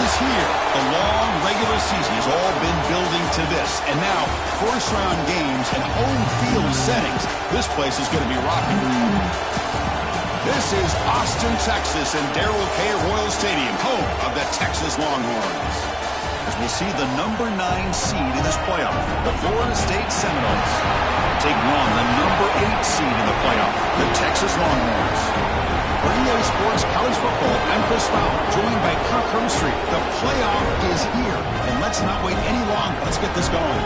is here. The long regular season has all been building to this. And now, first-round games and home field settings. This place is going to be rocking. This is Austin, Texas, and Darrell K. Royal Stadium, home of the Texas Longhorns. As we'll see the number 9 seed in this playoff, the Florida State Seminoles, taking on the number 8 seed in the playoff, the Texas Longhorns. For EA Sports College Football, I'm Chris Fowler, joined by Kirk Hermstreet. The playoff is here, and let's not wait any longer. Let's get this going.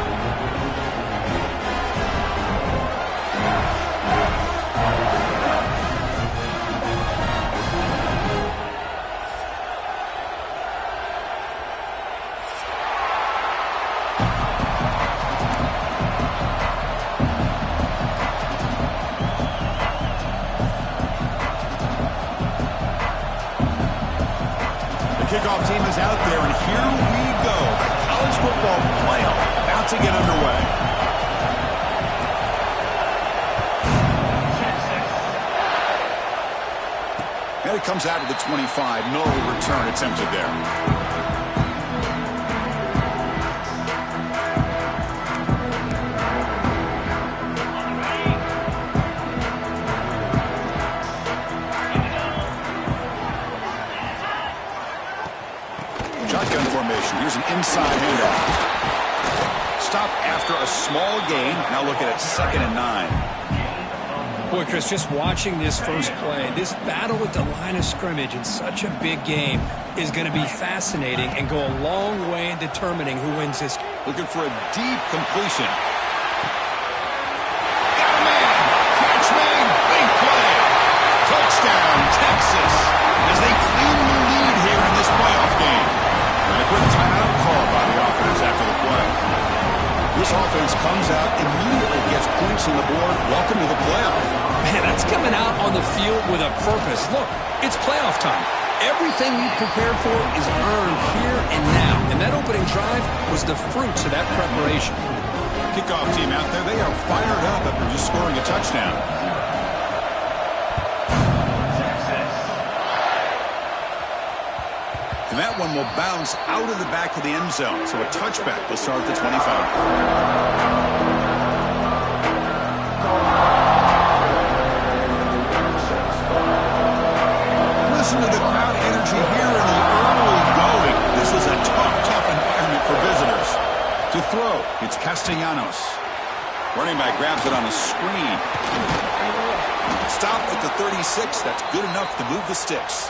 Kickoff team is out there, and here we go. The college football playoff about to get underway. And it comes out to the 25. No return attempted there. Shotgun formation. Here's an inside handoff. Stop after a small gain. Now looking at 2nd and 9. Boy, Chris, just watching this first play, this battle at the line of scrimmage in such a big game is going to be fascinating and go a long way in determining who wins this. Looking for a deep completion. Got a man. Catch made. Big play. Touchdown, Texas. As they claim the lead here in this playoff game. A quick timeout call by the offense after the play. This offense comes out, immediately gets points on the board. Welcome to the playoff. Man, that's coming out on the field with a purpose. Look, it's playoff time. Everything you prepared for is earned here and now. And that opening drive was the fruits of that preparation. Kickoff team out there, they are fired up after just scoring a touchdown. And that one will bounce out of the back of the end zone. So a touchback will start at the 25. Listen to the crowd energy here in the early going. This is a tough environment for visitors. To throw, it's Castellanos. Running back grabs it on a screen. Stop at the 36. That's good enough to move the sticks.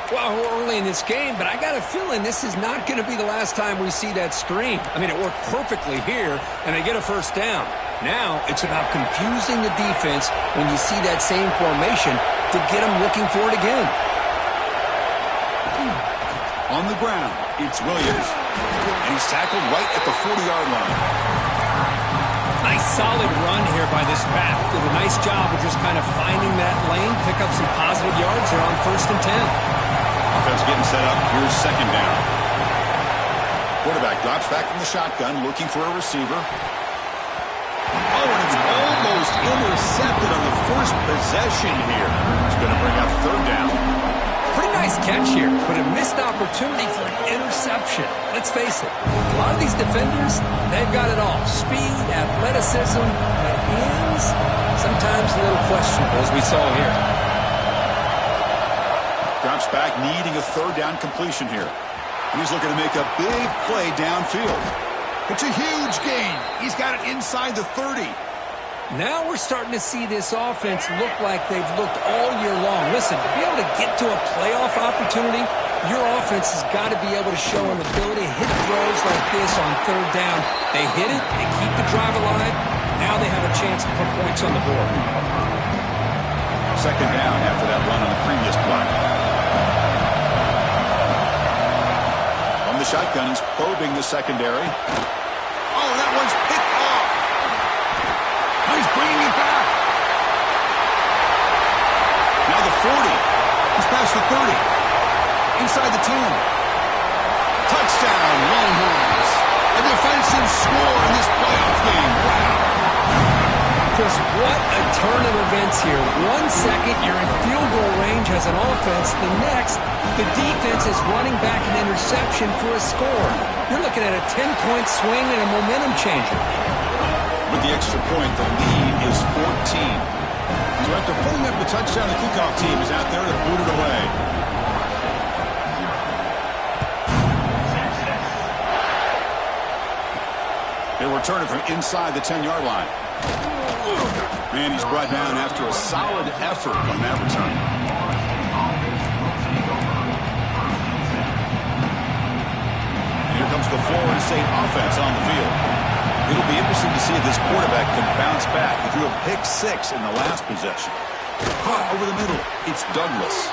Well, we're early in this game, but I got a feeling this is not going to be the last time we see that screen. I mean, it worked perfectly here, and they get a first down. Now it's about confusing the defense when you see that same formation to get them looking for it again. On the ground, it's Williams. And he's tackled right at the 40-yard line. Nice solid run here by this back. Did a nice job of just kind of finding that lane, pick up some positive yards there on 1st and 10. Offense getting set up. Here's 2nd down. Quarterback drops back from the shotgun, looking for a receiver. Oh, and it's almost intercepted on the first possession here. It's going to bring up 3rd down. Pretty nice catch here, but a missed opportunity for an interception. Let's face it, a lot of these defenders, they've got it all. Speed, athleticism, but hands, sometimes a little questionable, as we saw here. Drops back, needing a 3rd down completion here. And he's looking to make a big play downfield. It's a huge gain. He's got it inside the 30. Now we're starting to see this offense look like they've looked all year long. Listen, to be able to get to a playoff opportunity, your offense has got to be able to show an ability to hit throws like this on 3rd down. They hit it, they keep the drive alive. Now they have a chance to put points on the board. 2nd down after that run on the previous play. The shotgun, he's probing the secondary. Oh, that one's picked off. Now he's bringing it back. Now the 40. He's past the 30. Inside the 10. Touchdown, Longhorns. A defensive score in this playoff game. Wow. Chris, what a turn of events here. 1 second, you're in field goal range as an offense. The next, the defense is running back an interception for a score. You're looking at a 10-point swing and a momentum changer. With the extra point, the lead is 14. So after putting up the touchdown, the kickoff team is out there to boot it away. They return it from inside the 10-yard line. And he's brought down after a solid effort on that return. And here comes the Florida State offense on the field. It'll be interesting to see if this quarterback can bounce back. He threw a pick 6 in the last possession. Caught over the middle. It's Douglas.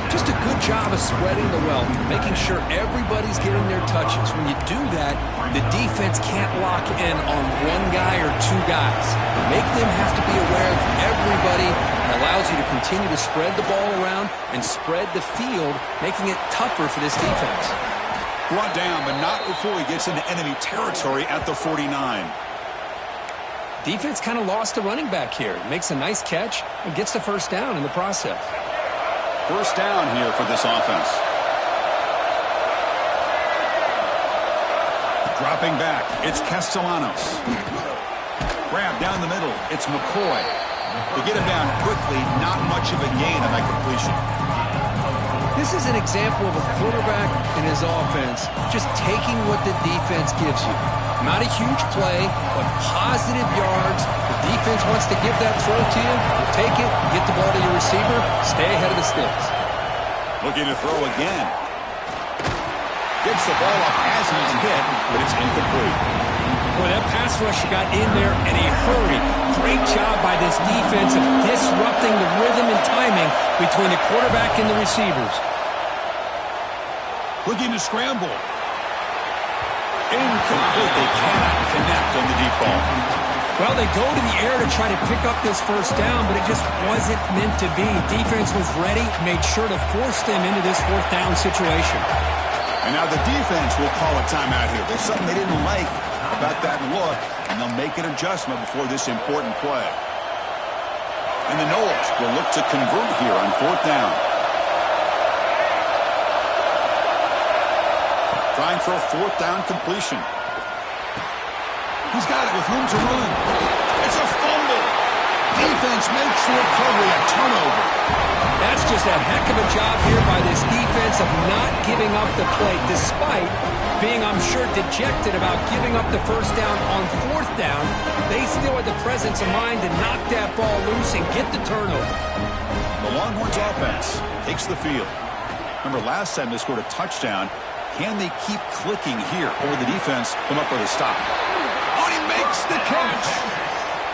Just a good job of spreading the wealth, making sure everybody's getting their touches. When you do that, the defense can't lock in on one guy or two guys. Make them have to be aware of everybody. It allows you to continue to spread the ball around and spread the field, making it tougher for this defense. Brought down, but not before he gets into enemy territory at the 49. Defense kind of lost the running back here. Makes a nice catch and gets the first down in the process. First down here for this offense. Dropping back, it's Castellanos. Grab down the middle, it's McCoy. To get him down quickly, not much of a gain on that completion. This is an example of a quarterback and his offense just taking what the defense gives you. Not a huge play, but positive yards. The defense wants to give that throw to you. You take it, get the ball to your receiver, stay ahead of the sticks. Looking to throw again. Gets the ball up as he's hit, but it's incomplete. Boy, that pass rush got in there in a hurry. Great job by this defense of disrupting the rhythm and timing between the quarterback and the receivers. Looking to scramble. Incomplete. They cannot connect on the deep ball. Well, they go to the air to try to pick up this first down, but it just wasn't meant to be. Defense was ready, made sure to force them into this fourth down situation. And now the defense will call a timeout here. There's something they didn't like about that look, and they'll make an adjustment before this important play. And the Noles will look to convert here on fourth down. Trying for a fourth down completion. He's got it with room to run. It's a fumble. Defense makes the recovery, a turnover. That's just a heck of a job here by this defense of not giving up the play, despite being, I'm sure, dejected about giving up the first down on fourth down. They still had the presence of mind to knock that ball loose and get the turnover. The Longhorns offense takes the field. Remember, last time they scored a touchdown. Can they keep clicking here, or the defense come up with a stop? Oh, he makes the catch.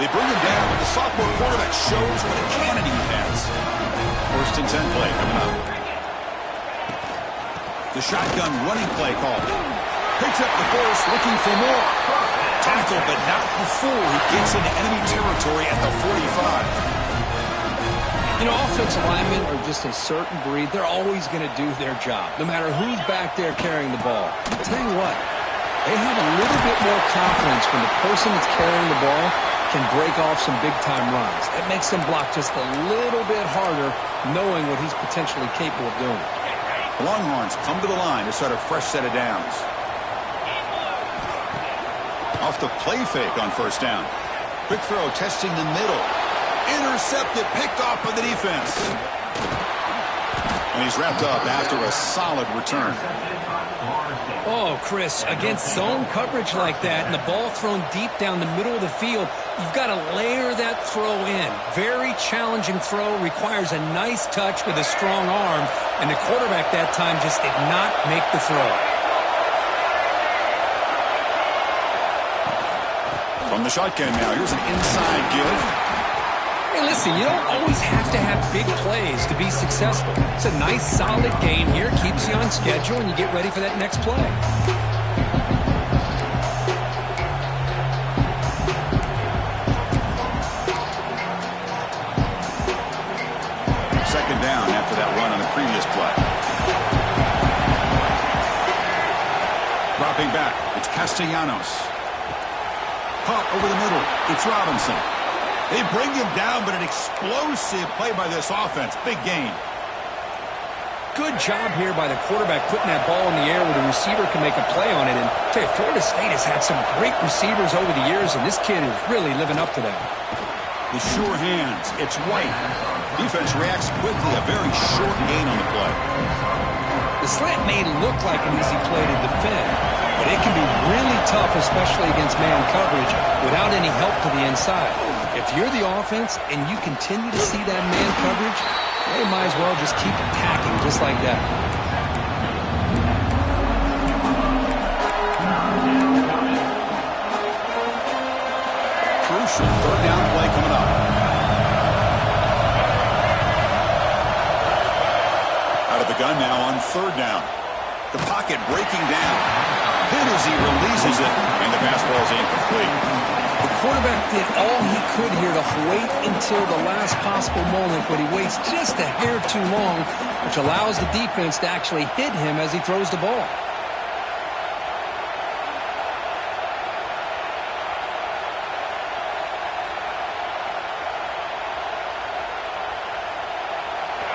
They bring him down, but the sophomore quarterback shows what a cannon he has. First and 10 play coming up. The shotgun running play called. Picks up the force, looking for more. Tackle, but not before he gets into enemy territory at the 45. You know, offensive linemen are just a certain breed. They're always going to do their job, no matter who's back there carrying the ball. I'll tell you what, they have a little bit more confidence when the person that's carrying the ball can break off some big-time runs. It makes them block just a little bit harder, knowing what he's potentially capable of doing. The Longhorns come to the line to start a fresh set of downs. Off the play fake on first down. Quick throw, testing the middle. Intercepted, picked off by the defense. And he's wrapped up after a solid return. Oh, Chris, against zone coverage like that and the ball thrown deep down the middle of the field, you've got to layer that throw in. Very challenging throw, requires a nice touch with a strong arm, and the quarterback that time just did not make the throw. From the shotgun now, here's an inside give. Hey, listen, you don't always have to have big plays to be successful. It's a nice, solid game here. Keeps you on schedule, and you get ready for that next play. Second down after that run on the previous play. Dropping back, it's Castellanos. Caught over the middle, it's Robinson. They bring him down, but an explosive play by this offense. Big gain. Good job here by the quarterback putting that ball in the air where the receiver can make a play on it. And I tell you, Florida State has had some great receivers over the years, and this kid is really living up to that. The sure hands. It's White. Defense reacts quickly. A very short gain on the play. The slant may look like an easy play to defend, but it can be really tough, especially against man coverage, without any help to the inside. If you're the offense and you continue to see that man coverage, they might as well just keep attacking just like that. Crucial third down play coming up. Out of the gun now on third down. The pocket breaking down. Hit as he releases it, and the pass ball is incomplete. The quarterback did all he could here to wait until the last possible moment, but he waits just a hair too long, which allows the defense to actually hit him as he throws the ball.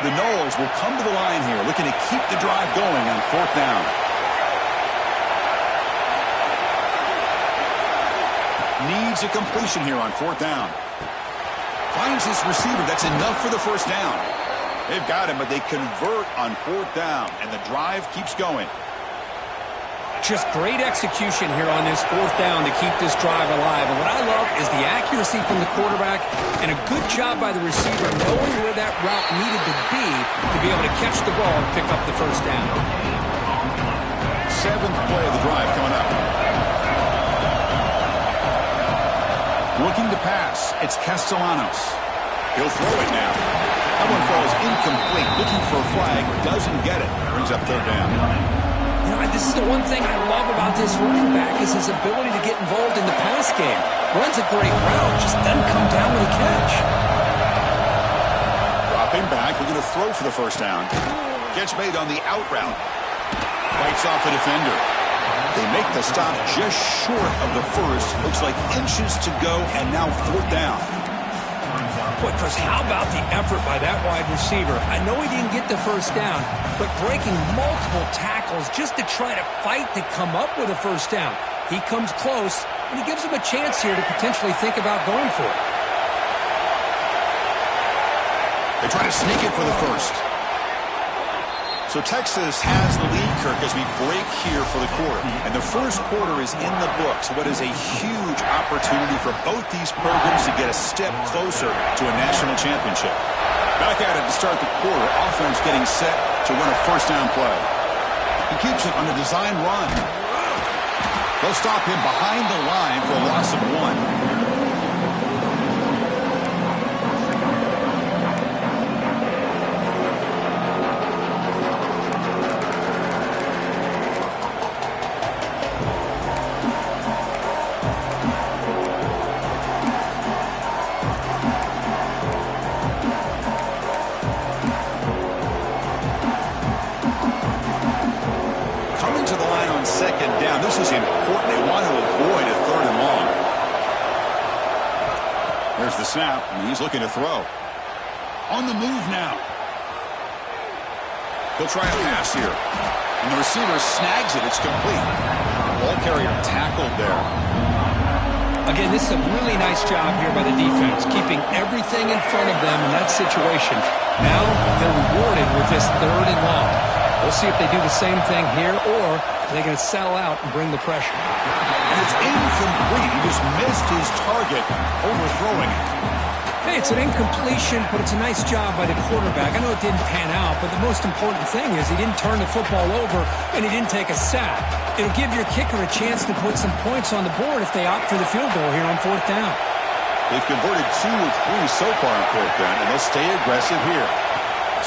The Noles will come to the line here, looking to keep the drive going on fourth down. Needs a completion here on fourth down. Finds this receiver. That's enough for the first down. They've got him, but they convert on fourth down, and the drive keeps going. Just great execution here on this fourth down to keep this drive alive. And what I love is the accuracy from the quarterback and a good job by the receiver knowing where that route needed to be able to catch the ball and pick up the first down. Seventh play of the drive coming up. Looking to pass. It's Castellanos. He'll throw it now. That one falls incomplete. Looking for a flag. Doesn't get it. Brings up third down. You know, this is the one thing I love about this running back is his ability to get involved in the pass game. Runs a great route. Just doesn't come down with a catch. Dropping back. We're going to throw for the first down. Catch made on the out route. Fights off a defender. They make the stop just short of the first. Looks like inches to go, and now fourth down. Boy, Chris, how about the effort by that wide receiver? I know he didn't get the first down, but breaking multiple tackles just to try to fight to come up with a first down. He comes close, and he gives him a chance here to potentially think about going for it. They try to sneak it for the first. So Texas has the lead, Kirk, as we break here for the quarter. And the first quarter is in the books. What is a huge opportunity for both these programs to get a step closer to a national championship. Back at it to start the quarter. Offense getting set to run a first down play. He keeps it on a design run. They'll stop him behind the line for a loss of 1. This is important. They want to avoid a third and long. There's the snap, and he's looking to throw. On the move now. He'll try a pass here. And the receiver snags it. It's complete. Ball carrier tackled there. Again, this is a really nice job here by the defense, keeping everything in front of them in that situation. Now they're rewarded with this third and long. We'll see if they do the same thing here, or they're going to settle out and bring the pressure. And it's incomplete. He just missed his target, overthrowing it. Hey, it's an incompletion, but it's a nice job by the quarterback. I know it didn't pan out, but the most important thing is he didn't turn the football over and he didn't take a sack. It'll give your kicker a chance to put some points on the board if they opt for the field goal here on fourth down. They've converted 2 of 3 so far on fourth down, and they'll stay aggressive here.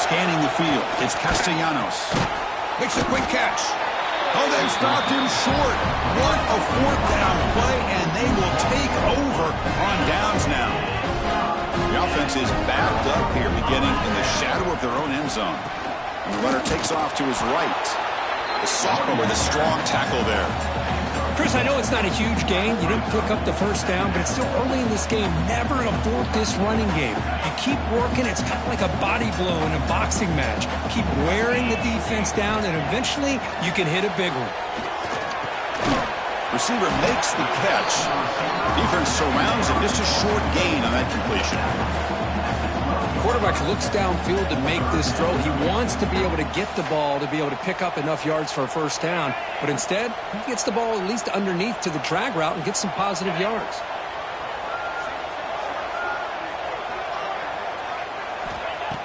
Scanning the field, it's Castellanos. Makes a quick catch. Oh, they've stopped him short. What a fourth down play, and they will take over on downs now. The offense is backed up here, beginning in the shadow of their own end zone. And the runner takes off to his right. The sophomore with a strong tackle there. Chris, I know it's not a huge gain. You didn't pick up the first down, but it's still early in this game. Never abort this running game. You keep working. It's kind of like a body blow in a boxing match. Keep wearing the defense down, and eventually you can hit a big one. Receiver makes the catch. Defense surrounds him. Just a short gain on that completion. Quarterback looks downfield to make this throw. He wants to be able to get the ball to be able to pick up enough yards for a first down, but instead he gets the ball at least underneath to the drag route and gets some positive yards.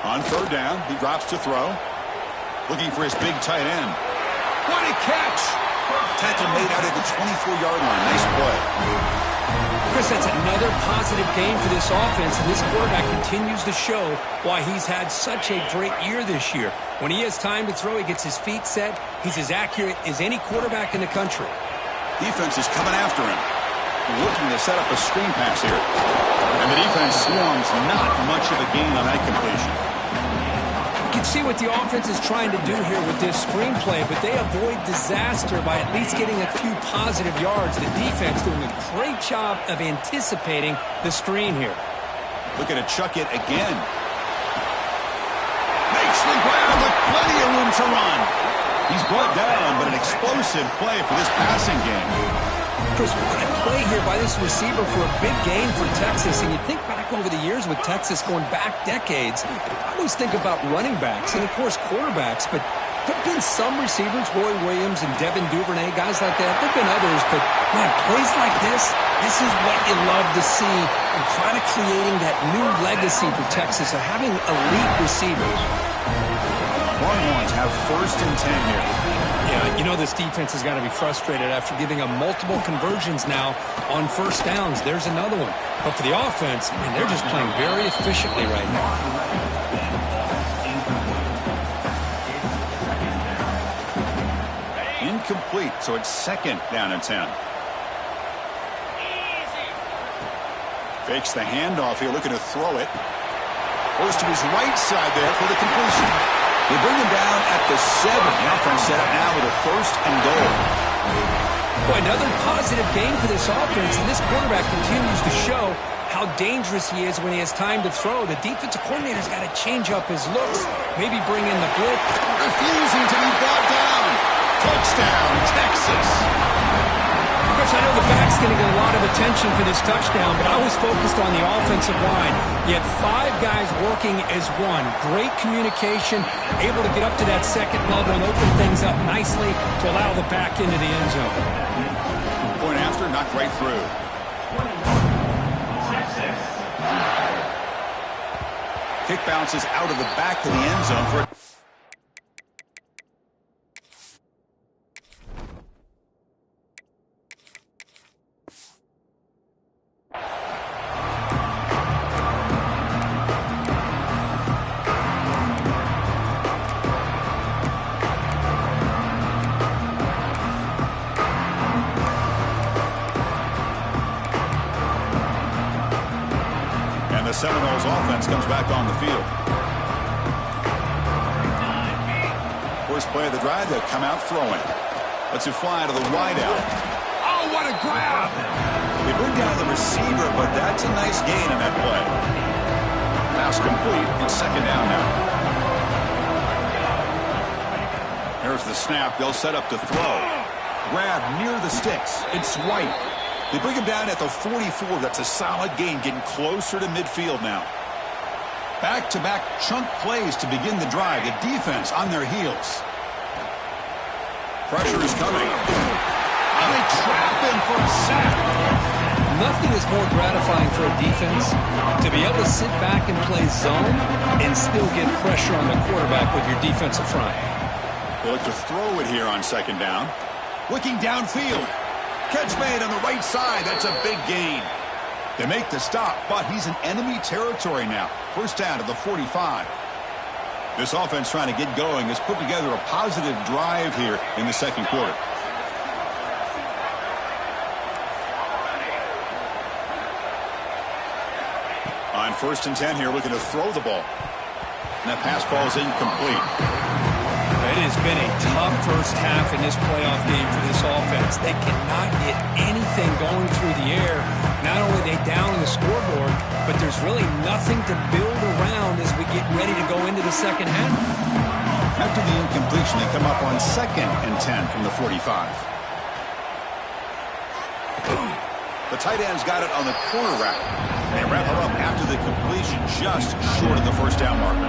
On third down, he drops to throw. Looking for his big tight end. What a catch! Tackle made out at the 24-yard line. Nice play. Chris, that's another positive game for this offense, and this quarterback continues to show why he's had such a great year this year. When he has time to throw, he gets his feet set. He's as accurate as any quarterback in the country. Defense is coming after him. Looking to set up a screen pass here. And the defense swarms not much of a gain on that completion. You can see what the offense is trying to do here with this screenplay, but they avoid disaster by at least getting a few positive yards. The defense doing a great job of anticipating the screen here. Looking to chuck it again. Makes the grab with plenty of room to run. He's brought down, but an explosive play for this passing game. Chris, what a play here by this receiver for a big gain for Texas. And you think back over the years with Texas going back decades, I always think about running backs and, of course, quarterbacks. But there have been some receivers, Roy Williams and Devin Duvernay, guys like that. There have been others. But, man, plays like this is what you love to see. And kind of creating that new legacy for Texas of having elite receivers. Longhorns have 1st and 10 here. Yeah, you know this defense has got to be frustrated after giving them multiple conversions now on first downs. There's another one. But for the offense, man, they're just playing very efficiently right now. Incomplete, so it's 2nd down and 10. Fakes the handoff here, looking to throw it. Goes to his right side there for the completion. They bring him down at the 7. The offense set up now with a 1st and goal. Boy, another positive game for this offense, and this quarterback continues to show how dangerous he is when he has time to throw. The defensive coordinator's got to change up his looks, maybe bring in the blitz. Refusing to be brought down. Touchdown, Texas. Chris, I know the back's going to get a lot of attention for this touchdown, but I was focused on the offensive line. You had 5 guys working as one. Great communication, able to get up to that 2nd level and open things up nicely to allow the back into the end zone. Point after, knocked right through. Kick bounces out of the back of the end zone for a Seminoles offense comes back on the field. First play of the drive, they'll come out throwing. Lets it fly to the wideout. Oh, what a grab! They bring down the receiver, but that's a nice gain on that play. Pass complete. It's 2nd down now. There's the snap. They'll set up to throw. Grab near the sticks. It's White. They bring him down at the 44. That's a solid gain, getting closer to midfield now. Back-to-back chunk plays to begin the drive. The defense on their heels. Pressure is coming. Oh, they trap him for a sack. Nothing is more gratifying for a defense to be able to sit back and play zone and still get pressure on the quarterback with your defensive front. They look to throw it here on 2nd down. Looking downfield. Catch made on the right side. That's a big gain. They make the stop, but he's in enemy territory now. 1st down to the 45. This offense trying to get going has put together a positive drive here in the 2nd quarter. On 1st and 10 here, looking to throw the ball. And that pass falls incomplete. It It has been a tough first half in this playoff game for this offense. They cannot get anything going through the air. Not only are they down on the scoreboard, but there's really nothing to build around as we get ready to go into the second half. After the incompletion, they come up on 2nd and 10 from the 45. The tight end's got it on the corner route. They wrap it up after the completion, just short of the first down marker.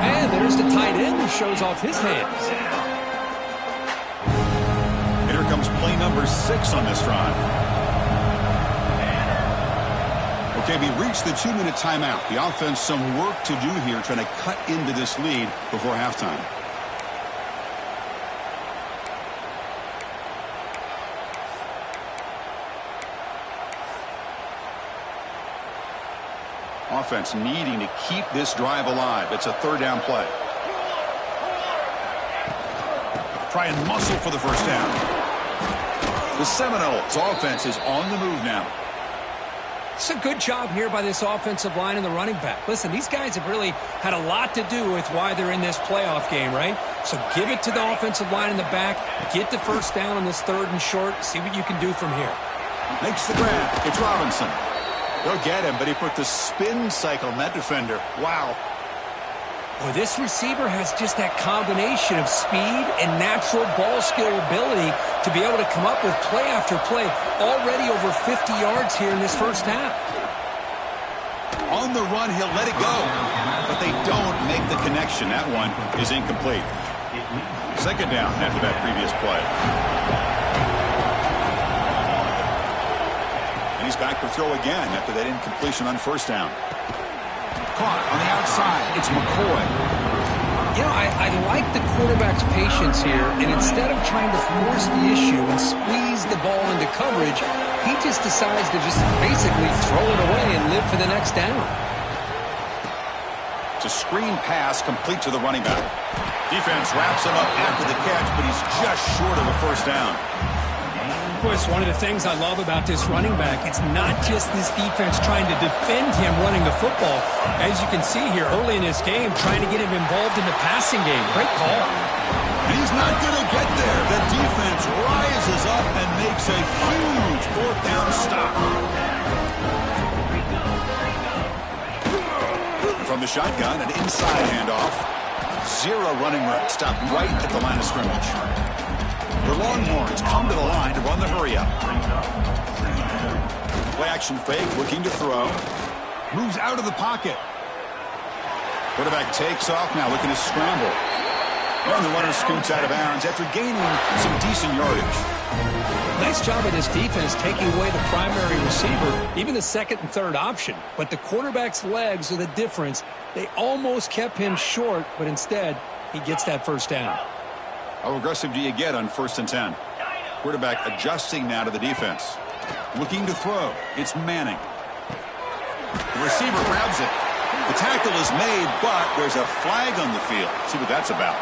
And there's the tight end who shows off his hands. And here comes play number 6 on this drive. Okay, we reached the 2-minute timeout. The offense some work to do here trying to cut into this lead before halftime. Offense needing to keep this drive alive. It's a 3rd down play. Try and muscle for the first down. The Seminoles offense is on the move now. It's a good job here by this offensive line and the running back. Listen, these guys have really had a lot to do with why they're in this playoff game, right? So give it to the offensive line in the back. Get the first down on this 3rd and short. See what you can do from here. Makes the grab. It's Robinson. They'll get him, but he put the spin cycle on that defender. Wow. Boy, this receiver has just that combination of speed and natural ball skill ability to be able to come up with play after play. Already over 50 yards here in this first half. On the run, he'll let it go. But they don't make the connection. That one is incomplete. 2nd down after that previous play. He's back to throw again after that incompletion on first down. Caught on the outside. It's McCoy. You know, I like the quarterback's patience here, and instead of trying to force the issue and squeeze the ball into coverage, he just decides to just basically throw it away and live for the next down. It's a screen pass complete to the running back. Defense wraps him up after the catch, but he's just short of a first down. It's one of the things I love about this running back. It's not just this defense trying to defend him running the football. As you can see here early in this game, trying to get him involved in the passing game. Great call. And he's not going to get there. The defense rises up and makes a huge 4th down stop. From the shotgun, an inside handoff. 0 running room. Stopped right at the line of scrimmage. The Longhorns come to the line to run the hurry-up. Play action fake, looking to throw. Moves out of the pocket. Quarterback takes off now, looking to scramble. And the runner scoots out of bounds after gaining some decent yardage. Nice job of this defense taking away the primary receiver, even the 2nd and 3rd option. But the quarterback's legs are the difference. They almost kept him short, but instead, he gets that first down. How aggressive do you get on 1st and 10? Quarterback adjusting now to the defense. Looking to throw. It's Manning. The receiver grabs it. The tackle is made, but there's a flag on the field. See what that's about.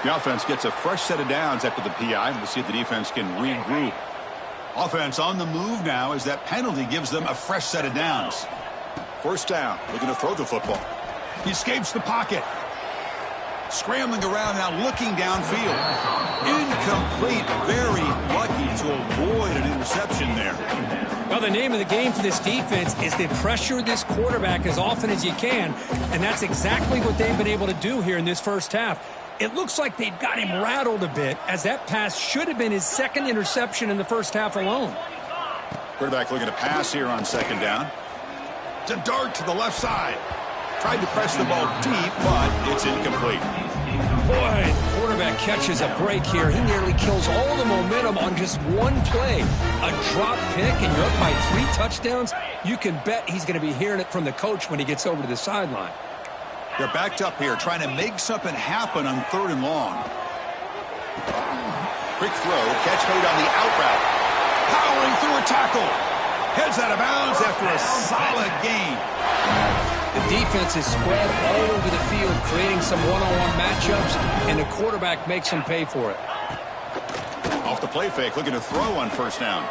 The offense gets a fresh set of downs after the PI. We'll see if the defense can regroup. Offense on the move now as that penalty gives them a fresh set of downs. First down. Looking to throw the football. He escapes the pocket. Scrambling around now, looking downfield. Incomplete. Very lucky to avoid an interception there. Well, the name of the game for this defense is to pressure this quarterback as often as you can, and that's exactly what they've been able to do here in this first half. It looks like they've got him rattled a bit, as that pass should have been his 2nd interception in the first half alone. Quarterback looking to pass here on 2nd down. It's a dart to the left side. Tried to press the ball deep, but it's incomplete. Boy, the quarterback catches a break here. He nearly kills all the momentum on just one play. A drop pick, and you're up by 3 touchdowns. You can bet he's going to be hearing it from the coach when he gets over to the sideline. They're backed up here, trying to make something happen on 3rd and long. Quick throw, catch made on the out route. Powering through a tackle. Heads out of bounds after a solid gain. The defense is spread all over the field, creating some one-on-one matchups, and the quarterback makes them pay for it. Off the play fake, looking to throw on 1st down.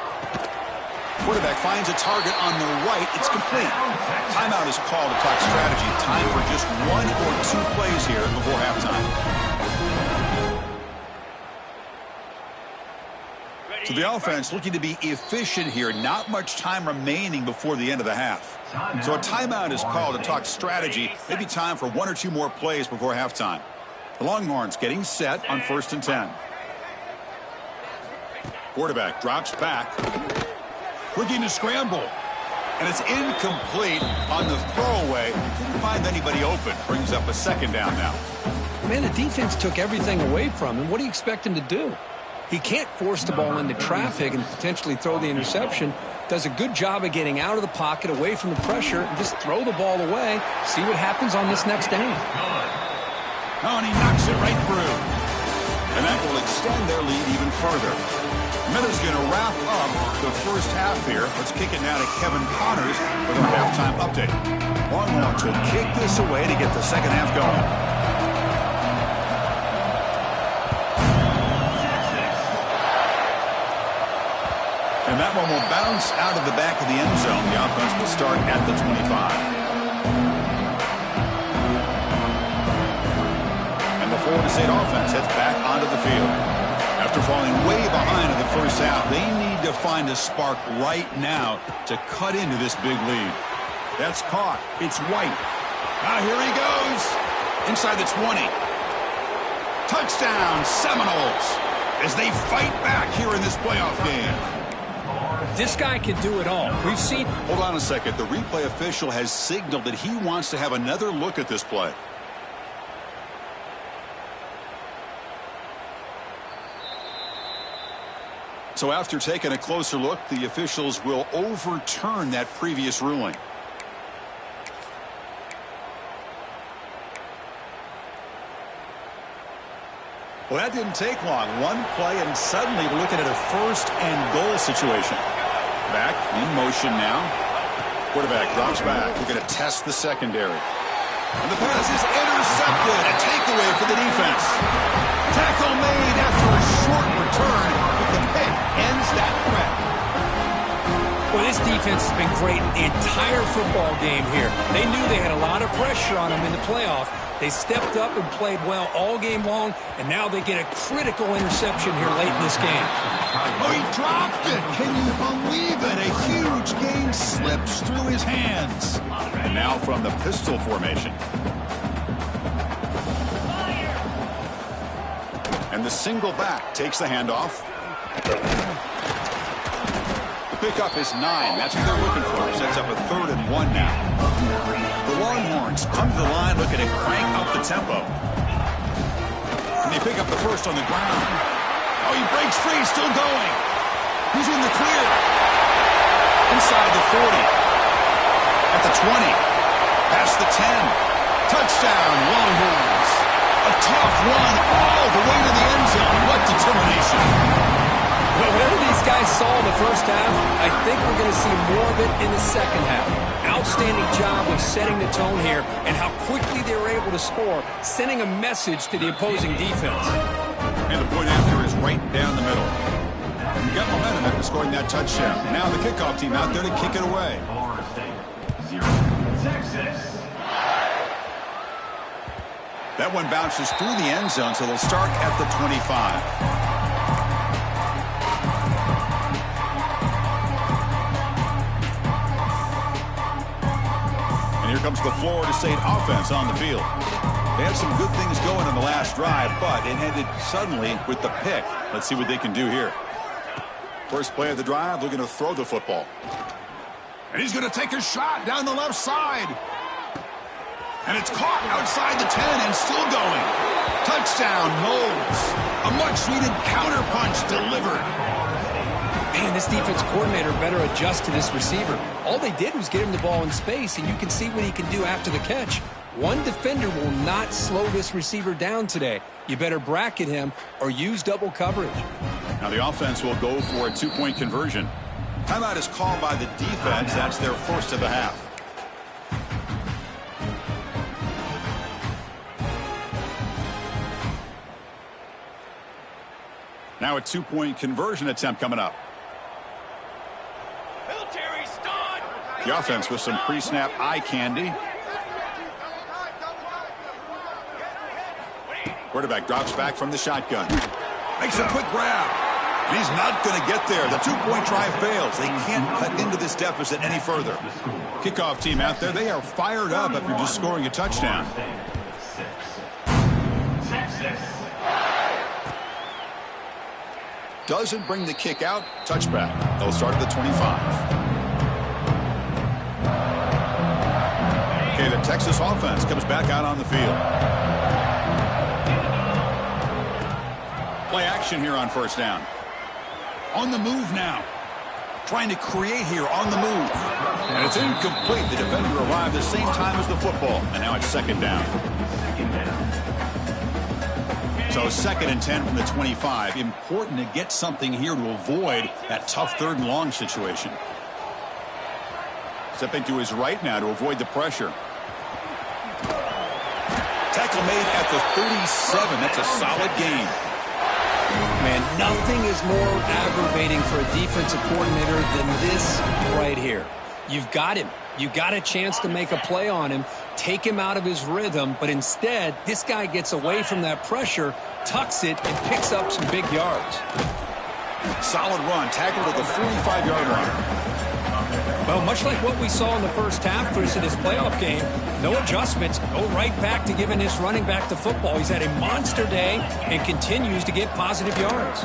Quarterback finds a target on the right. It's complete. Timeout is called to talk strategy. Time for just 1 or 2 plays here before halftime. So the offense looking to be efficient here. Not much time remaining before the end of the half. So a timeout is called to talk strategy. Maybe time for 1 or 2 more plays before halftime. The Longhorns getting set on 1st and 10. Quarterback drops back. Looking to scramble. And it's incomplete on the throwaway. Didn't find anybody open. Brings up a 2nd down now. Man, the defense took everything away from him. What do you expect him to do? He can't force the ball into traffic and potentially throw the interception. Does a good job of getting out of the pocket, away from the pressure, and just throw the ball away. See what happens on this next down. Oh, and he knocks it right through. And that will extend their lead even further. Miller's going to wrap up the first half here. Let's kick it now to Kevin Connors with our halftime update. Longhorns will kick this away to get the second half going. And that one will bounce out of the back of the end zone. The offense will start at the 25. And the Florida State offense heads back onto the field. After falling way behind in the first half, they need to find a spark right now to cut into this big lead. That's caught. It's White. Now here he goes. Inside the 20. Touchdown, Seminoles, as they fight back here in this playoff game. This guy can do it all. We've seen... Hold on a second. The replay official has signaled that he wants to have another look at this play. So after taking a closer look, the officials will overturn that previous ruling. Well, that didn't take long. One play, and suddenly we're looking at a 1st and goal situation. Back in motion now. Quarterback drops back. We're going to test the secondary. And the pass is intercepted. A takeaway for the defense. Tackle made after a short return. But the pick ends that threat. Well, this defense has been great the entire football game here. They knew they had a lot of pressure on them in the playoff. They stepped up and played well all game long, and now they get a critical interception here late in this game. Oh, he dropped it. Can you believe it? A huge gain slips through his hands. And now from the pistol formation. And the single back takes the handoff. The pickup is 9. That's what they're looking for. Sets up a 3rd and 1 now. The Longhorns come to the line looking to crank up the tempo. And they pick up the first on the ground. Oh, he breaks free, still going. He's in the clear. Inside the 40. At the 20. Past the 10. Touchdown, Longhorns. A tough one all the way to the end zone. What determination. Well, whatever these guys saw in the first half, I think we're going to see more of it in the second half. Outstanding job of setting the tone here and how quickly they were able to score, sending a message to the opposing defense. And the point after is right down the middle. You got momentum after scoring that touchdown. Now the kickoff team out there to kick it away. Florida State, 0, Texas. That one bounces through the end zone, so they'll start at the 25. Here comes the Florida State offense on the field. They had some good things going in the last drive, but it ended suddenly with the pick. Let's see what they can do here. First play of the drive, looking to throw the football. And he's going to take a shot down the left side. And it's caught outside the 10 and still going. Touchdown, Knowles. A much-needed counterpunch delivered. Man, this defense coordinator better adjust to this receiver. All they did was get him the ball in space, and you can see what he can do after the catch. One defender will not slow this receiver down today. You better bracket him or use double coverage. Now the offense will go for a 2-point conversion. Timeout is called by the defense. That's their first of the half. Now a 2-point conversion attempt coming up. The offense with some pre-snap eye candy. Quarterback drops back from the shotgun. Makes a quick grab. And he's not going to get there. The two-point try fails. They can't cut into this deficit any further. Kickoff team out there, they are fired up after just scoring a touchdown. Doesn't bring the kick out. Touchback. They'll start at the 25. Okay, the Texas offense comes back out on the field. Play action here on first down. On the move now. Trying to create here on the move. And it's incomplete. The defender arrived at the same time as the football. And now it's second down. So 2nd and 10 from the 25. Important to get something here to avoid that tough 3rd and long situation. Stepping to his right now to avoid the pressure. Tackle made at the 37. That's a solid gain. Man, nothing is more aggravating for a defensive coordinator than this right here. You've got him. You've got a chance to make a play on him, take him out of his rhythm, but instead, this guy gets away from that pressure, tucks it, and picks up some big yards. Solid run, tackled at the 45-yard line. Well, much like what we saw in the first half, Chris, in this playoff game, no adjustments, go right back to giving his running back the football. He's had a monster day and continues to get positive yards.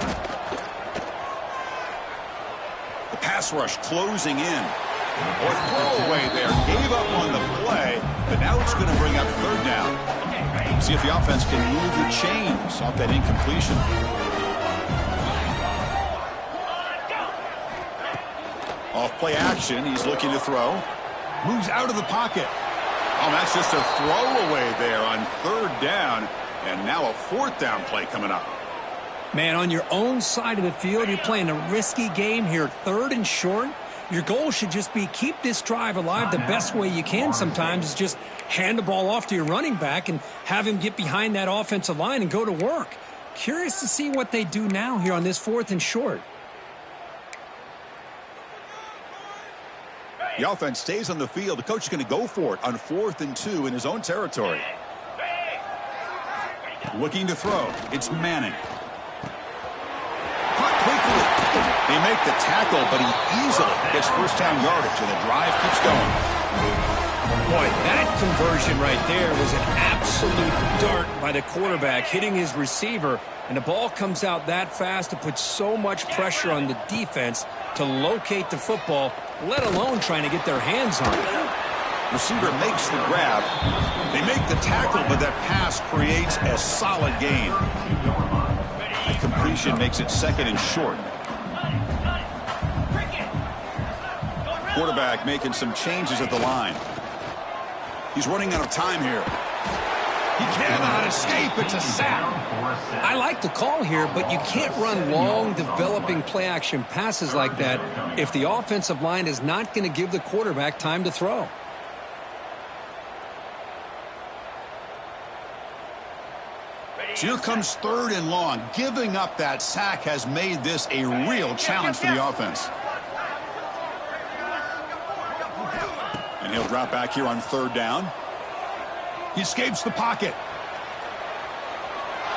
The pass rush closing in. Or throwaway there. Gave up on the play, but now it's going to bring up 3rd down. See if the offense can move the chains off that incompletion. Off play action, he's looking to throw. Moves out of the pocket. Oh, that's just a throwaway there on 3rd down. And now a 4th down play coming up. Man, on your own side of the field, you're playing a risky game here. 3rd and short. Your goal should just be keep this drive alive the best way you can sometimes is just hand the ball off to your running back and have him get behind that offensive line and go to work. Curious to see what they do now here on this 4th and short. The offense stays on the field. The coach is going to go for it on 4th and 2 in his own territory. Looking to throw. It's Manning. Caught quickly. They make the tackle, but he easily gets first down yardage, and the drive keeps going. Boy, that conversion right there was an absolute dart by the quarterback, hitting his receiver, and the ball comes out that fast to put so much pressure on the defense to locate the football, let alone trying to get their hands on it. Receiver makes the grab. They make the tackle, but that pass creates a solid gain. The completion makes it 2nd and short. Quarterback making some changes at the line. He's running out of time here. He cannot escape. It's a sack. I like the call here, but you can't run long, developing play-action passes like that if the offensive line is not going to give the quarterback time to throw. So here comes 3rd and long. Giving up that sack has made this a real challenge for the offense. And he'll drop back here on 3rd down. He escapes the pocket.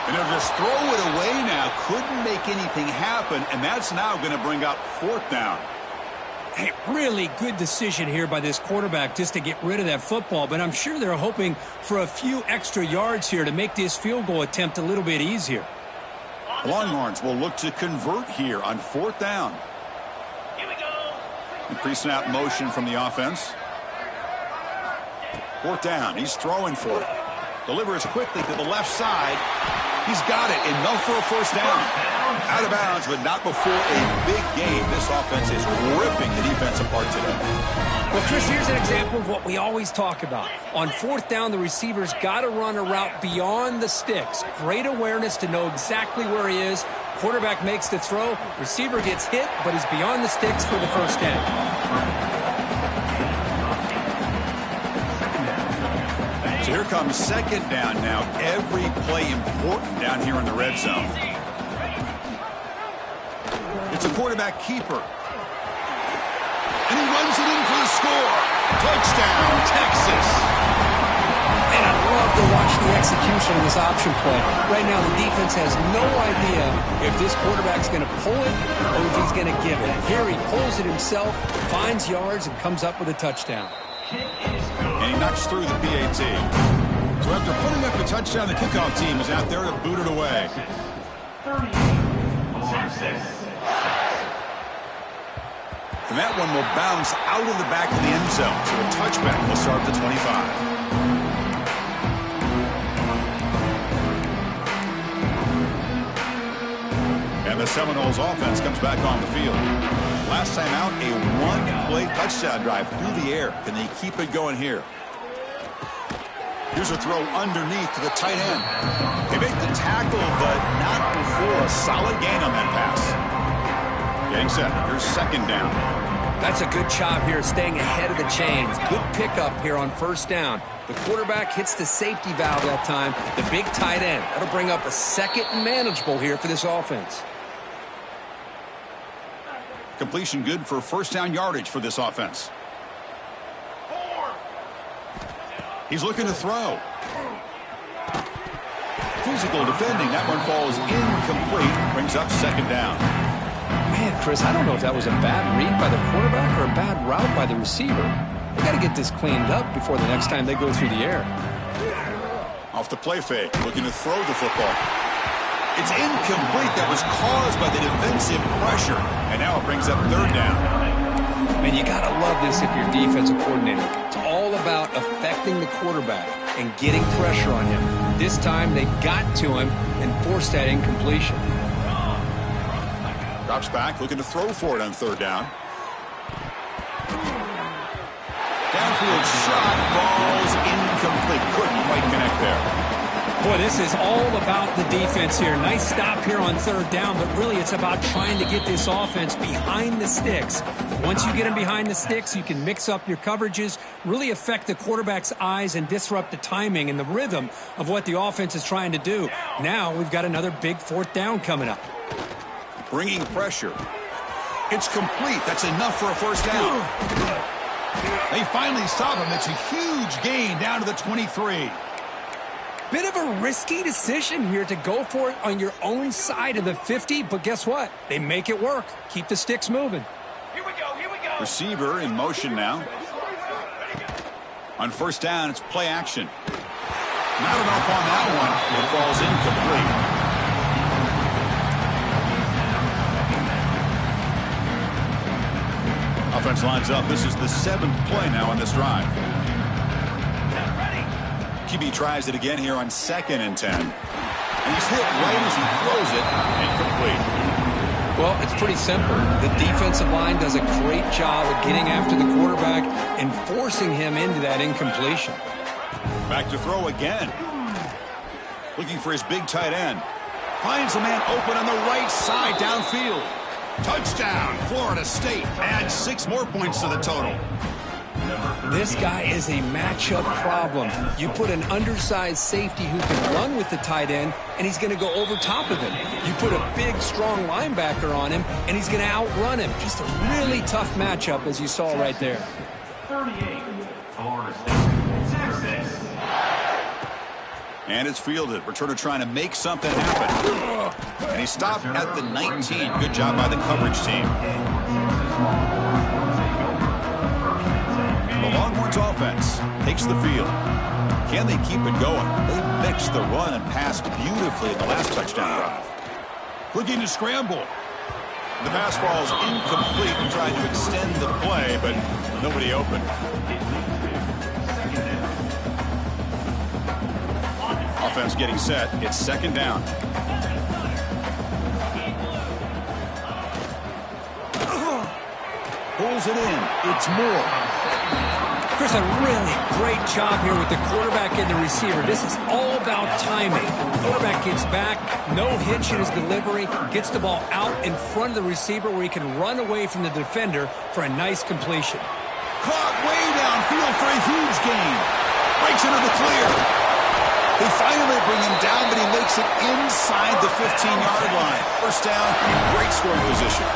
And he'll just throw it away now. Couldn't make anything happen, and that's now going to bring up 4th down. Hey, really good decision here by this quarterback just to get rid of that football, but I'm sure they're hoping for a few extra yards here to make this field goal attempt a little bit easier. The Longhorns will look to convert here on 4th down. Here we go. The pre-snap motion from the offense. 4th down. He's throwing for it. Delivers quickly to the left side. He's got it. Enough for a first down. Out of bounds, but not before a big game. This offense is ripping the defense apart today. Well, Chris, here's an example of what we always talk about. On 4th down, the receiver's got to run a route beyond the sticks. Great awareness to know exactly where he is. Quarterback makes the throw. Receiver gets hit, but he's beyond the sticks for the first down. So here comes 2nd down now. Every play important down here in the red zone. It's a quarterback keeper. And he runs it in for the score. Touchdown, Texas. And I love to watch the execution of this option play. Right now, the defense has no idea if this quarterback's going to pull it or if he's going to give it. Here he pulls it himself, finds yards, and comes up with a touchdown. And he knocks through the PAT. So after putting up the touchdown, the kickoff team is out there to boot it away. And that one will bounce out of the back of the end zone. So a touchback will start at the 25. And the Seminoles offense comes back on the field. Last time out, a one-play touchdown drive through the air. Can they keep it going here? Here's a throw underneath to the tight end. They make the tackle, but not before a solid gain on that pass. Getting set. Here's second down. That's a good job here staying ahead of the chains. Good pickup here on first down. The quarterback hits the safety valve that time. The big tight end. That'll bring up a second and manageable here for this offense. Completion good for first down yardage for this offense. He's looking to throw. Physical defending. That one falls incomplete. Brings up second down. Man, Chris, I don't know if that was a bad read by the quarterback or a bad route by the receiver. They got to get this cleaned up before the next time they go through the air. Off the play fake. Looking to throw the football. It's incomplete. That was caused by the defensive pressure. And now it brings up third down. Man, you got to love this if you're defensive coordinator. It's all about affecting the quarterback and getting pressure on him. This time they got to him and forced that incompletion. Drops back, looking to throw for it on third down. Downfield shot falls incomplete. Couldn't quite connect there. Boy, this is all about the defense here. Nice stop here on third down, but really it's about trying to get this offense behind the sticks. Once you get them behind the sticks, you can mix up your coverages, really affect the quarterback's eyes and disrupt the timing and the rhythm of what the offense is trying to do. Now we've got another big fourth down coming up. Bringing pressure. It's complete. That's enough for a first down. They finally stop him. It's a huge gain down to the 23. Bit of a risky decision here to go for it on your own side of the 50, but guess what? They make it work. Keep the sticks moving. Here we go, here we go. Receiver in motion now. On first down, it's play action. Not enough on that one. It falls incomplete. Offense lines up. This is the 7th play now on this drive. QB tries it again here on 2nd and 10. And he's hit right as he throws it. Incomplete. Well, it's pretty simple. The defensive line does a great job of getting after the quarterback and forcing him into that incompletion. Back to throw again. Looking for his big tight end. Finds a man open on the right side downfield. Touchdown, Florida State. Adds 6 more points to the total. This guy is a matchup problem. You put an undersized safety who can run with the tight end, and he's going to go over top of him. You put a big, strong linebacker on him, and he's going to outrun him. Just a really tough matchup, as you saw right there. 38, Florida State, Texas. And it's fielded. Returner trying to make something happen. And he stopped at the 19. Good job by the coverage team. The Longhorns offense takes the field. Can they keep it going? They mixed the run and pass beautifully in the last touchdown drive. Looking to scramble. The pass falls incomplete and trying to extend the play, but nobody open. Offense getting set. It's 2nd down. Pulls it in. It's Moore. Chris, a really great job here with the quarterback and the receiver. This is all about timing. The quarterback gets back, no hitch in his delivery, gets the ball out in front of the receiver where he can run away from the defender for a nice completion. Caught way downfield for a huge gain. Breaks into the clear. They finally bring him down, but he makes it inside the 15-yard line. First down, great scoring position.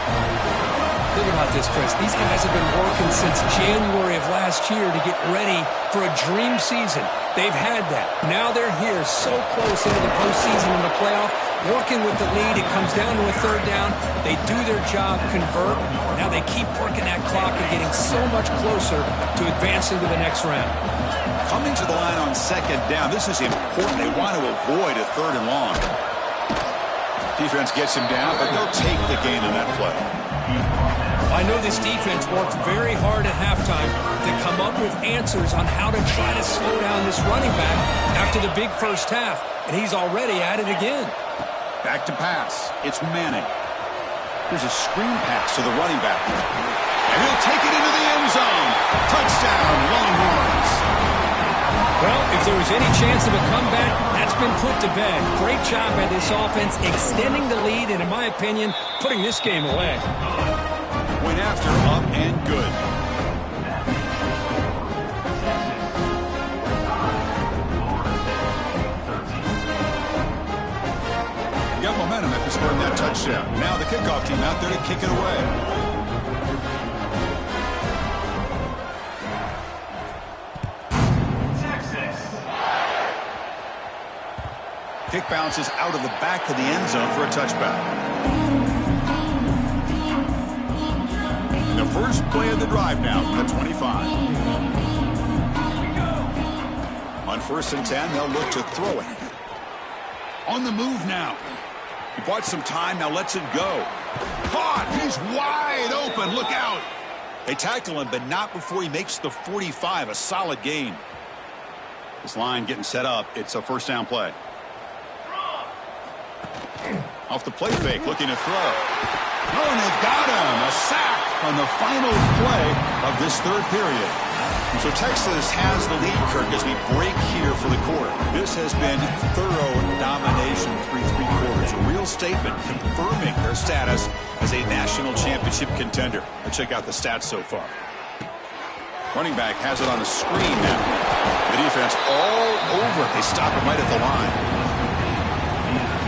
Think about this, Chris. These guys have been working since January of last year to get ready for a dream season. They've had that. Now they're here so close into the postseason and the playoff, working with the lead. It comes down to a third down. They do their job, convert. Now they keep working that clock and getting so much closer to advancing to the next round. Coming to the line on second down, this is important. They want to avoid a third and long. Defense gets him down, but they'll take the gain on that play. I know this defense worked very hard at halftime to come up with answers on how to try to slow down this running back after the big first half, and he's already at it again. Back to pass. It's Manning. There's a screen pass to the running back. And he'll take it into the end zone. Touchdown, Longhorns. Well, if there was any chance of a comeback, that's been put to bed. Great job by this offense extending the lead and, in my opinion, putting this game away. Point after, up and good. You got momentum after scoring that touchdown. Now the kickoff team out there to kick it away. Kick bounces out of the back of the end zone for a touchback. The first play of the drive now from the 25. On 1st and 10, they'll look to throw it. On the move now. He bought some time, now lets it go. Caught! He's wide open, look out! They tackle him, but not before he makes the 45, a solid gain. This line getting set up, it's a first down play. Off the play fake, looking to throw. Oh, and they've got him. A sack on the final play of this third period. So Texas has the lead, Kirk, as we break here for the quarter. This has been thorough domination through 3 quarters. A real statement confirming their status as a national championship contender. Let's check out the stats so far. Running back has it on a screen now. The defense all over. They stop him right at the line.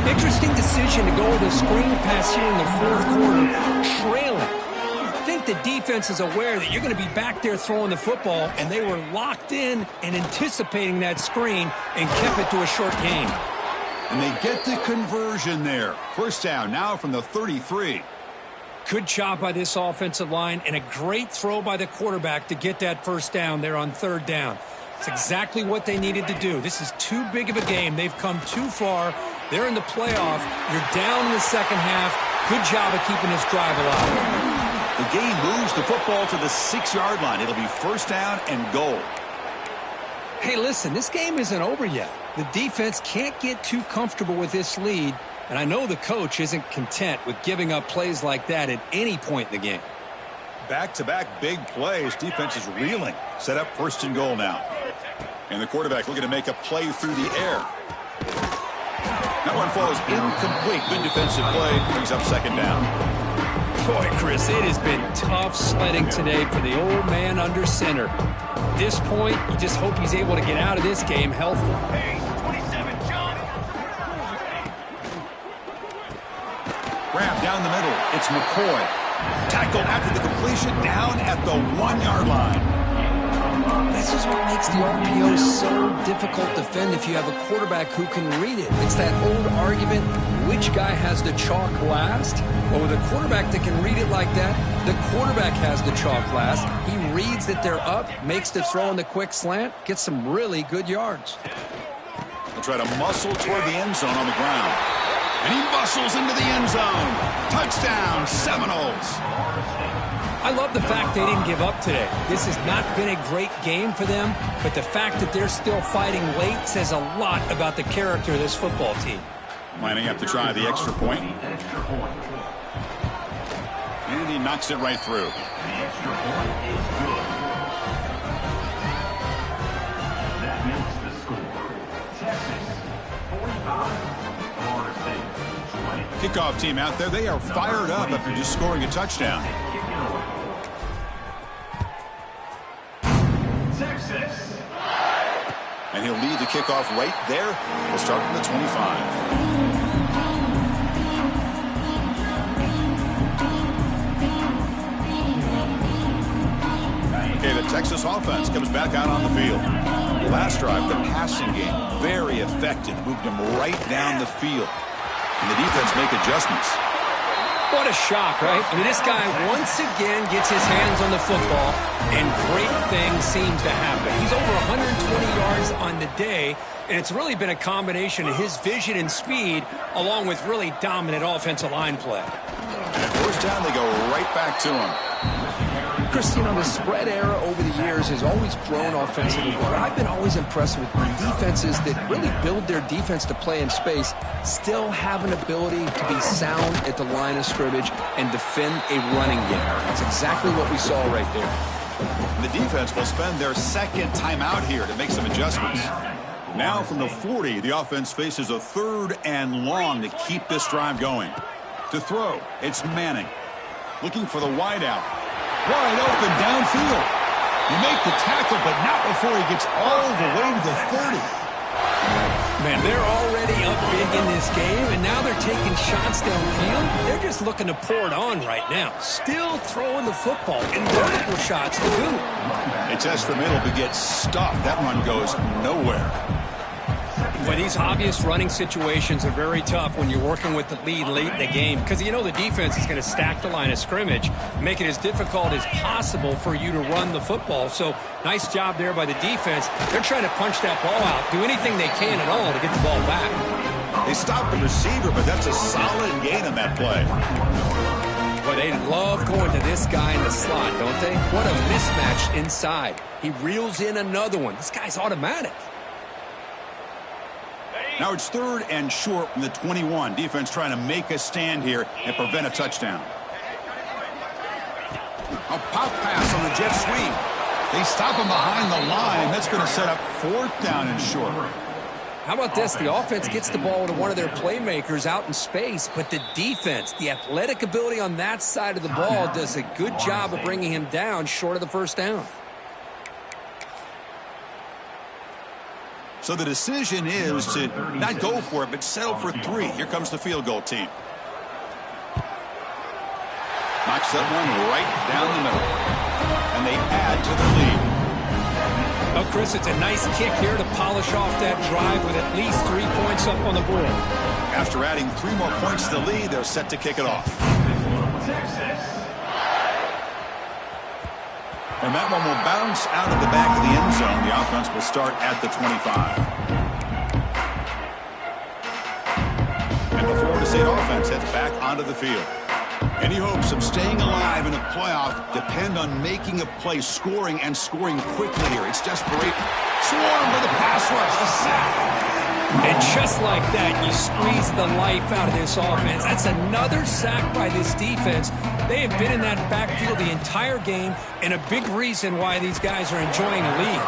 Interesting decision to go with a screen pass here in the 4th quarter, trailing. I think the defense is aware that you're going to be back there throwing the football, and they were locked in and anticipating that screen and kept it to a short gain. And they get the conversion there. First down now from the 33. Good job by this offensive line, and a great throw by the quarterback to get that first down there on 3rd down. It's exactly what they needed to do. This is too big of a game. They've come too far. They're in the playoff. You're down in the second half. Good job of keeping this drive alive. The game moves the football to the 6-yard line. It'll be first down and goal. Hey, listen, this game isn't over yet. The defense can't get too comfortable with this lead, and I know the coach isn't content with giving up plays like that at any point in the game. Back-to-back big plays. Defense is reeling. Set up 1st and goal now. And the quarterback looking to make a play through the air. That one falls incomplete. Good defensive play. Brings up 2nd down. Boy, Chris, it has been tough sledding today for the old man under center. At this point, you just hope he's able to get out of this game healthy. Hey, 27, John. Grab down the middle. It's McCoy. Tackle after the completion down at the 1-yard line. This is what makes the RPO so difficult to defend if you have a quarterback who can read it. It's that old argument, which guy has the chalk last? Well, with a quarterback that can read it like that, the quarterback has the chalk last. He reads that they're up, makes the throw in the quick slant, gets some really good yards. They'll try to muscle toward the end zone on the ground. And he muscles into the end zone. Touchdown, Seminoles. I love the fact they didn't give up today. This has not been a great game for them, but the fact that they're still fighting late says a lot about the character of this football team. Lining up to try the extra point. And he knocks it right through. The extra point is good. That makes the score. Texas, 45. Florida State, 20. Kickoff team out there. They are fired up after just scoring a touchdown. Texas. And he'll lead the kickoff right there. We'll start from the 25. Texas offense comes back out on the field. Last drive, the passing game, very effective. Moved him right down the field. And the defense make adjustments. What a shock, right? I mean, this guy once again gets his hands on the football, and great things seem to happen. He's over 120 yards on the day, and it's really been a combination of his vision and speed, along with really dominant offensive line play. And first down, they go right back to him. Chris, you know, the spread era over the years has always grown offensively, but I've been always impressed with defenses that really build their defense to play in space, still have an ability to be sound at the line of scrimmage and defend a running game. That's exactly what we saw right there. The defense will spend their second timeout here to make some adjustments. Now from the 40, the offense faces a 3rd and long to keep this drive going. To throw, it's Manning. Looking for the wideout. Wide open downfield. You make the tackle, but not before he gets all the way to the 30. Man, they're already up big in this game, and now they're taking shots downfield. They're just looking to pour it on right now. Still throwing the football, and vertical shots to boot. They test the middle, but get stuffed. That run goes nowhere. Well, these obvious running situations are very tough when you're working with the lead late in the game, because you know the defense is going to stack the line of scrimmage, make it as difficult as possible for you to run the football. So nice job there by the defense. They're trying to punch that ball out, do anything they can at all to get the ball back. They stop the receiver, but that's a solid gain on that play. Well, they love going to this guy in the slot, don't they? What a mismatch inside. He reels in another one. This guy's automatic. Now it's 3rd and short from the 21. Defense trying to make a stand here and prevent a touchdown. A pop pass on the jet sweep. They stop him behind the line. That's going to set up 4th down and short. How about this? The offense gets the ball to one of their playmakers out in space, but the defense, the athletic ability on that side of the ball does a good job of bringing him down short of the 1st down. So the decision is to not go for it, but settle for 3. Here comes the field goal team. Knocks that one right down the middle. And they add to the lead. Oh, Chris, it's a nice kick here to polish off that drive with at least 3 points up on the board. After adding 3 more points to the lead, they're set to kick it off. Texas. And that one will bounce out of the back of the end zone. The offense will start at the 25. And the Florida State offense heads back onto the field. Any hopes of staying alive in a playoff depend on making a play, scoring, and scoring quickly here. It's desperate. Swarmed by the pass rush, a sack. And just like that, you squeeze the life out of this offense. That's another sack by this defense. They have been in that backfield the entire game, and a big reason why these guys are enjoying the lead.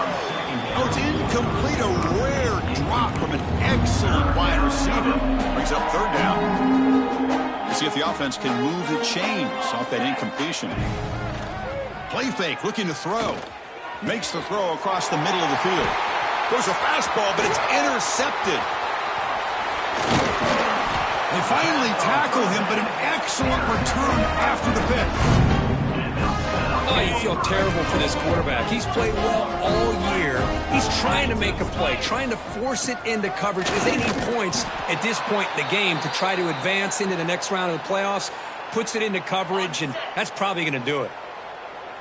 Oh, it's incomplete, a rare drop from an excellent wide receiver. Brings up 3rd down. We'll see if the offense can move the chains off that incompletion. Play fake, looking to throw. Makes the throw across the middle of the field. Goes a fastball, but it's intercepted. They finally tackle him, but an excellent return after the pick. Oh, you feel terrible for this quarterback. He's played well all year. He's trying to make a play, trying to force it into coverage because they need points at this point in the game to try to advance into the next round of the playoffs. Puts it into coverage, and that's probably going to do it.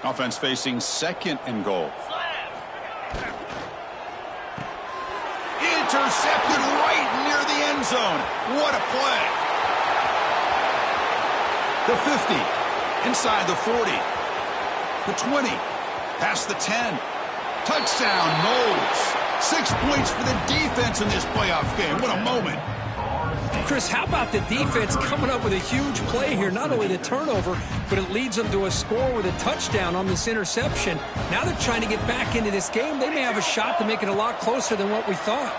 Offense facing 2nd and goal. Intercepted right near the end zone. What a play. The 50. Inside the 40. The 20. Past the 10. Touchdown, Knowles. 6 points for the defense in this playoff game. What a moment. Chris, how about the defense coming up with a huge play here? Not only the turnover, but it leads them to a score with a touchdown on this interception. Now they're trying to get back into this game. They may have a shot to make it a lot closer than what we thought.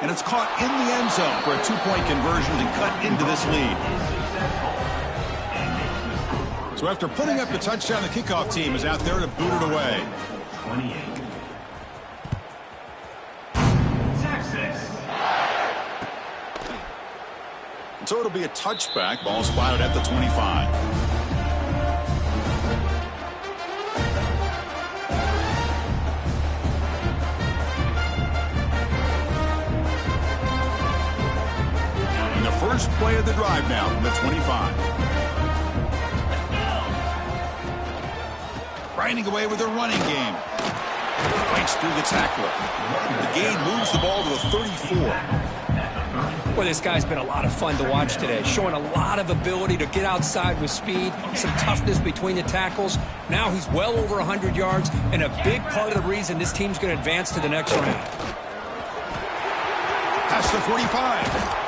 And it's caught in the end zone for a 2-point conversion to cut into this lead. So after putting up the touchdown, the kickoff team is out there to boot it away. 28. Texas. And so it'll be a touchback. Ball spotted at the 25. first play of the drive now from the 25. Grinding away with a running game. Fights through the tackler. The gain moves the ball to the 34. Well, this guy's been a lot of fun to watch today, showing a lot of ability to get outside with speed, some toughness between the tackles. Now he's well over 100 yards, and a big part of the reason this team's going to advance to the next round. Past the 45.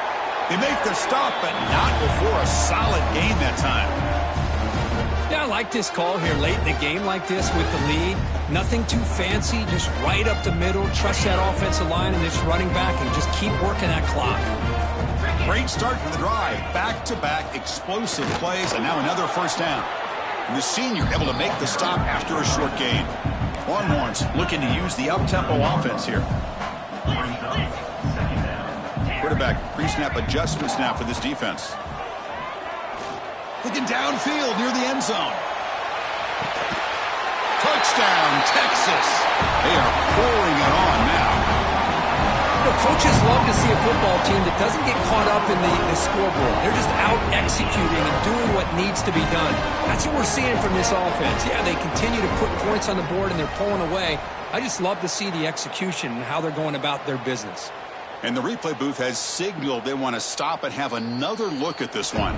They make the stop, but not before a solid gain that time. Yeah, I like this call here late in the game like this with the lead. Nothing too fancy, just right up the middle. Trust that offensive line and this running back and just keep working that clock. Great start for the drive. Back-to-back explosive plays, and now another first down. And the senior able to make the stop after a short gain. Longhorns looking to use the up-tempo offense here. Quarterback pre-snap adjustments now for this defense. Looking downfield near the end zone. Touchdown, Texas. They are pouring it on now. The coaches love to see a football team that doesn't get caught up in the scoreboard. They're just out executing and doing what needs to be done. That's what we're seeing from this offense. Yeah, they continue to put points on the board and they're pulling away. I just love to see the execution and how they're going about their business. And the replay booth has signaled they want to stop and have another look at this one.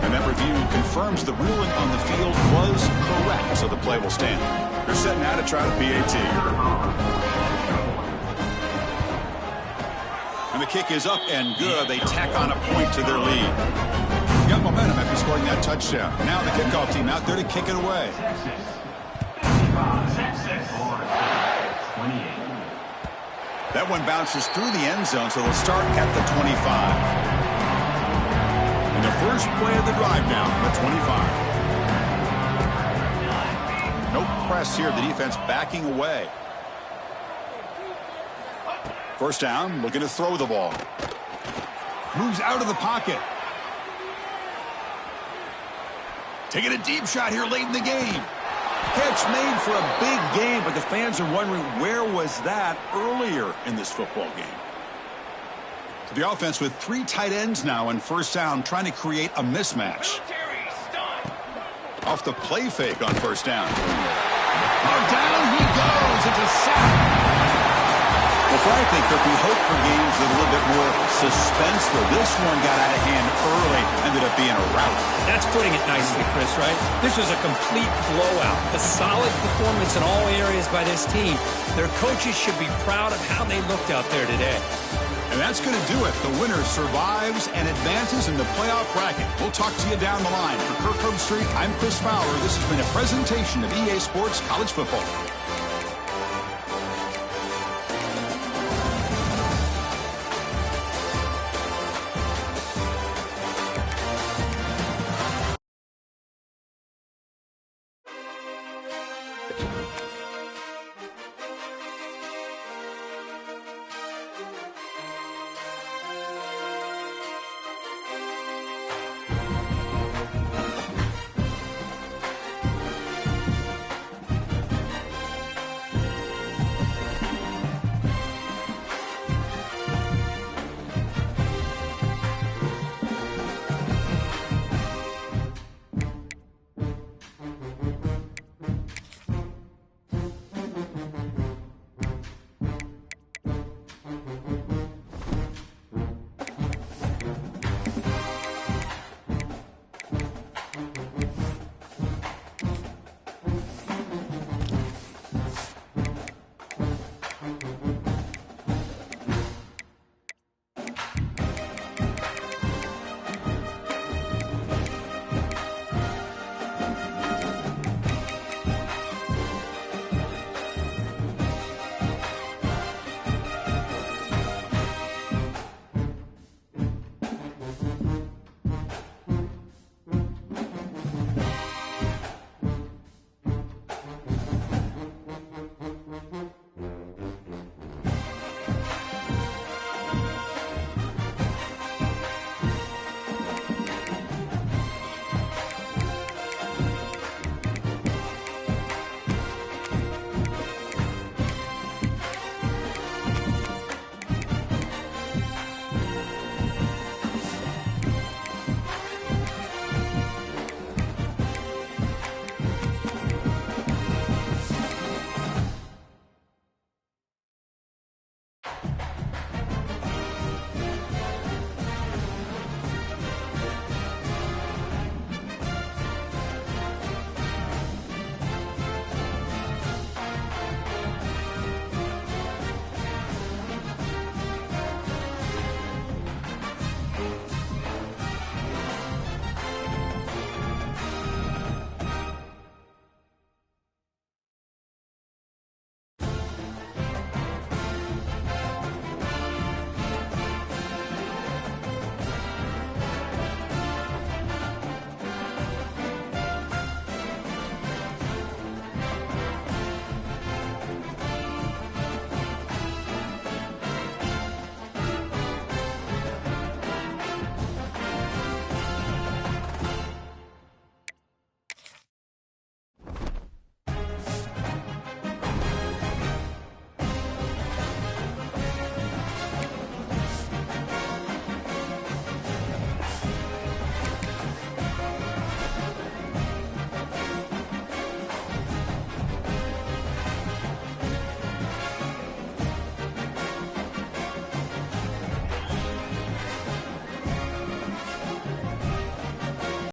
And that review confirms the ruling on the field was correct, so the play will stand. They're set now to try the PAT. And the kick is up and good. They tack on a point to their lead. Got momentum after scoring that touchdown. Now the kickoff team out there to kick it away. That one bounces through the end zone, so they'll start at the 25. And the first play of the drive now from the 25. No press here. The defense backing away. First down, looking to throw the ball. Moves out of the pocket. Taking a deep shot here late in the game. Catch made for a big game, but the fans are wondering where was that earlier in this football game. So the offense with three tight ends now in first down, trying to create a mismatch. Off the play fake on first down. Oh, down he goes. It's a sack. Well, frankly, Kirk, we hope for games with a little bit more suspense, though this one got out of hand early, ended up being a rout. That's putting it nicely, Chris, right? This was a complete blowout. A solid performance in all areas by this team. Their coaches should be proud of how they looked out there today. And that's going to do it. The winner survives and advances in the playoff bracket. We'll talk to you down the line. For Kirk Herbstreit, I'm Chris Fowler. This has been a presentation of EA Sports College Football.